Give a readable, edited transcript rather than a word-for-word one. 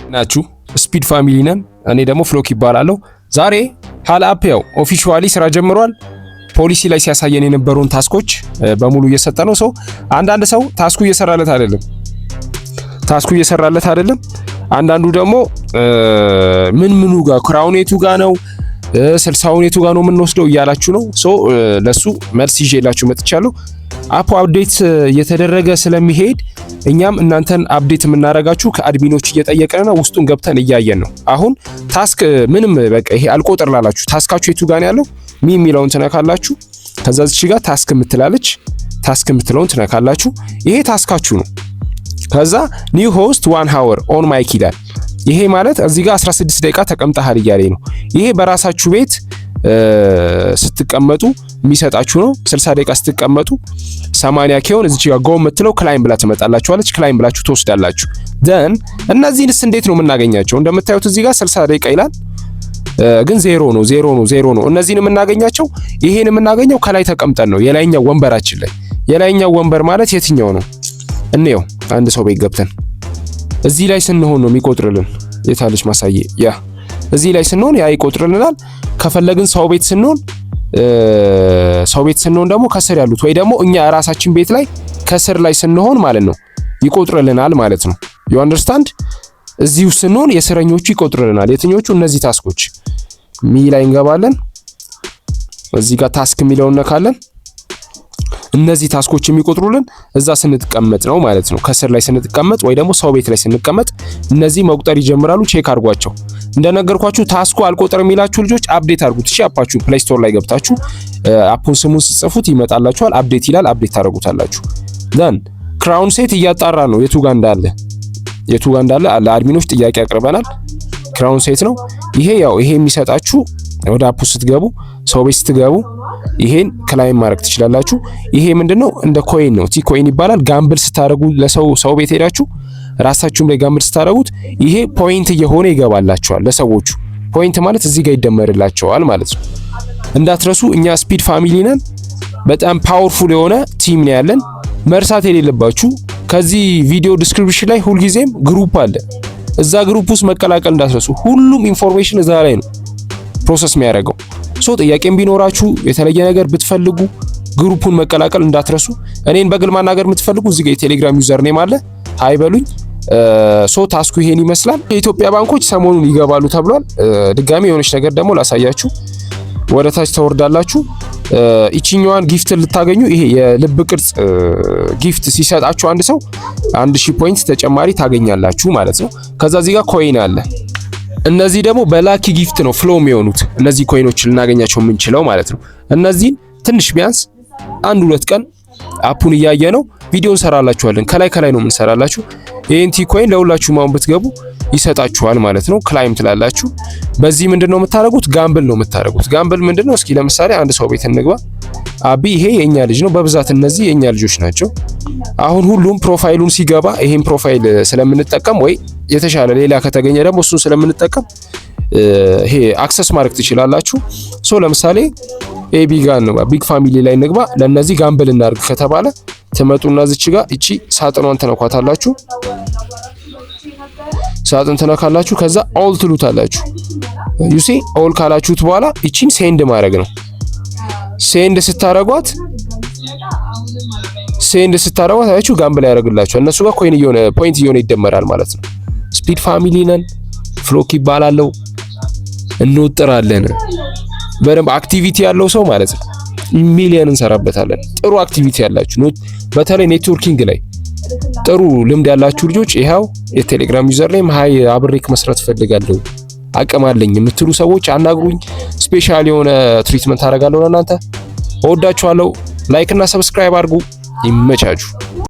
ናችሁ ስፒድ ፋሚሊ ነን። እኔ ደግሞ ፍሎክ ይባላለሁ። ዛሬ ሃል አፕ ያው ኦፊሻሊ ስራ ጀምሯል። ፖሊሲ ላይ ሲያሳየን የነበረውን ታስኮች በሙሉ እየሰጠ ነው። ሰው አንዳንድ ሰው ታስኩ እየሰራለት አይደለም። አንዳንዱ ደግሞ ምኑ ጋር ክራውኔቱ ጋር ነው 60ኔቱ ጋር ነው የምንወስደው እያላችሁ ነው። ሶ ለሱ መልስ ይዤላችሁ መጥቻለሁ። አፑ አፕዴት እየተደረገ ስለሚሄድ እኛም እናንተን አፕዴት የምናረጋችሁ ከአድሚኖች እየጠየቀን ነው። ውስጡን ገብተን እያየን ነው። አሁን ታስክ ምንም በቃ ይሄ አልቆጥር ላላችሁ ታስካችሁ የቱ ጋር ነው ያለው የሚለውን ትነካላችሁ። ከዛ እዚህ ጋር ታስክ የምትላለች ታስክ የምትለውን ትነካላችሁ። ይሄ ታስካችሁ ነው። ከዛ ኒው ሆስት 1 hour ኦን ማይክ ይላል። ይሄ ማለት እዚህ ጋር 16 ደቂቃ ተቀምጠሃል እያለኝ ነው። ይሄ በራሳችሁ ቤት ስትቀመጡ የሚሰጣችሁ ነው። 60 ደቂቃ ስትቀመጡ 80 ኬውን እዚህ ጋር ጎ የምትለው ክላይም ብላ ትመጣላችኋለች። ክላይም ብላችሁ ትወስዳላችሁ። ደን እነዚህንስ እንዴት ነው የምናገኛቸው? እንደምታዩት እዚህ ጋር 60 ደቂቃ ይላል ግን ዜሮ ነው። እነዚህን የምናገኛቸው ይሄን የምናገኘው ከላይ ተቀምጠን ነው የላይኛው ወንበራችን ላይ። የላይኛው ወንበር ማለት የትኛው ነው? እንየው። አንድ ሰው ቤት ገብተን እዚህ ላይ ስንሆን ነው የሚቆጥርልን። የታለች ማሳየ? ያ እዚህ ላይ ስንሆን ያ ይቆጥርልናል። ከፈለግን ሰው ቤት ስንሆን ደግሞ ከስር ያሉት ወይ ደግሞ እኛ ራሳችን ቤት ላይ ከስር ላይ ስንሆን ማለት ነው ይቆጥርልናል ማለት ነው። ዩ አንደርስታንድ? እዚሁ ስንሆን የስረኞቹ ይቆጥርልናል። የትኞቹ? እነዚህ ታስኮች ላይ እንገባለን። እዚህ ጋር ታስክ የሚለውን ነካለን። እነዚህ ታስኮች የሚቆጥሩልን እዛ ስንቀመጥ ነው ማለት ነው። ከስር ላይ ስንቀመጥ ወይ ደግሞ ሰው ቤት ላይ ስንቀመጥ እነዚህ መቁጠር ይጀምራሉ። ቼክ አድርጓቸው። እንደነገርኳችሁ ታስኩ አልቆጠር የሚላችሁ ልጆች አፕዴት አድርጉት። እሺ አፓችሁ ፕሌይ ስቶር ላይ ገብታችሁ አፑን ስሙን ጽፉት ይመጣላችኋል። አፕዴት ይላል። አፕዴት ታደርጉታላችሁ። ዘን ክራውን ሴት እያጣራ ነው የቱ ጋር እንዳለ ለአድሚኖች ጥያቄ አቅርበናል። ክራውን ሴት ነው ይሄ። ያው ይሄ የሚሰጣችሁ ወደ አፑ ስትገቡ ሰው ቤት ስትገቡ ይሄን ክላይም ማድረግ ትችላላችሁ። ይሄ ምንድነው? እንደ ኮይን ነው። ቲ ኮይን ይባላል። ጋምብል ስታረጉ ሰው ቤት ሄዳችሁ ራሳችሁም ላይ ጋምብል ስታረጉት ይሄ ፖይንት እየሆነ ይገባላችኋል። ለሰዎቹ ፖይንት ማለት እዚህ ጋር ይደመርላቸዋል ማለት ነው። እንዳትረሱ እኛ ስፒድ ፋሚሊ ነን። በጣም ፓወርፉል የሆነ ቲም ነው ያለን። መርሳት የሌለባችሁ ከዚህ ቪዲዮ ዲስክሪፕሽን ላይ ሁልጊዜም ግሩፕ አለ። እዛ ግሩፕ ውስጥ መቀላቀል እንዳትረሱ። ሁሉም ኢንፎርሜሽን እዛ ላይ ነው ፕሮሰስ የሚያደርገው። ሶ ጥያቄም ቢኖራችሁ የተለየ ነገር ብትፈልጉ ግሩፑን መቀላቀል እንዳትረሱ። እኔን በግል ማናገር የምትፈልጉ እዚህ ጋር የቴሌግራም ዩዘር ኔም አለ፣ አይበሉኝ። ሶ ታስኩ ይሄን ይመስላል። የኢትዮጵያ ባንኮች ሰሞኑን ይገባሉ ተብሏል። ድጋሚ የሆነች ነገር ደግሞ ላሳያችሁ። ወደ ታች ተወርዳላችሁ። እቺኛዋን ጊፍት ልታገኙ ይሄ የልብ ቅርጽ ጊፍት ሲሰጣችሁ አንድ ሰው 1000 ፖይንት ተጨማሪ ታገኛላችሁ ማለት ነው። ከዛ እዚህ ጋር ኮይን አለ። እነዚህ ደግሞ በላኪ ጊፍት ነው ፍሎ የሚሆኑት። እነዚህ ኮይኖች ልናገኛቸው የምንችለው ማለት ነው። እነዚህን ትንሽ ቢያንስ 1-2 ቀን አፑን እያየ ነው ቪዲዮ እንሰራላችኋለን። ከላይ ነው የምንሰራላችሁ። ይሄን ቲ ኮይን ለሁላችሁ ማውን ብትገቡ ይሰጣችኋል ማለት ነው። ክላይም ትላላችሁ። በዚህ ምንድነው የምታረጉት? ጋምብል ነው የምታረጉት። ጋምብል ምንድነው? እስኪ ለምሳሌ አንድ ሰው ቤት እንግባ። አቢ ይሄ የኛ ልጅ ነው። በብዛት እነዚህ የኛ ልጆች ናቸው። አሁን ሁሉም ፕሮፋይሉን ሲገባ ይሄን ፕሮፋይል ስለምንጠቀም ወይ የተሻለ ሌላ ከተገኘ ደግሞ እሱን ስለምንጠቀም ይሄ አክሰስ ማድረግ ትችላላችሁ። ሶ ለምሳሌ ኤቢ ጋር ነው ቢግ ፋሚሊ ላይ እንግባ። ለነዚህ ጋምብል እናርግ ከተባለ ትመጡና እዚች ጋር እቺ ሳጥኗን ተነኳታላችሁ። ሳጥን ተነካላችሁ። ከዛ ኦል ትሉታላችሁ። ዩሲ ኦል ካላችሁት በኋላ እቺን ሴንድ ማድረግ ነው። ሴንድ ስታረጓት አያችሁ ጋምብል ያደርግላችኋል። እነሱ ጋር ፖይንት እየሆነ ይደመራል ማለት ነው። ስፒድ ፋሚሊ ነን። ፍሎክ ይባላለው። እንወጥራለን። በደንብ አክቲቪቲ ያለው ሰው ማለት ነው ሚሊየን እንሰራበታለን። ጥሩ አክቲቪቲ ያላችሁ በተለይ ኔትወርኪንግ ላይ ጥሩ ልምድ ያላችሁ ልጆች ይሄው የቴሌግራም ዩዘር ኔም ሃይ አብሬክ መስራት ፈልጋለሁ አቅም አለኝ የምትሉ ሰዎች አናግሩኝ። ስፔሻል የሆነ ትሪትመንት አደርጋለሁ ለእናንተ። እወዳችኋለሁ። ላይክ እና ሰብስክራይብ አድርጉ። ይመቻችሁ።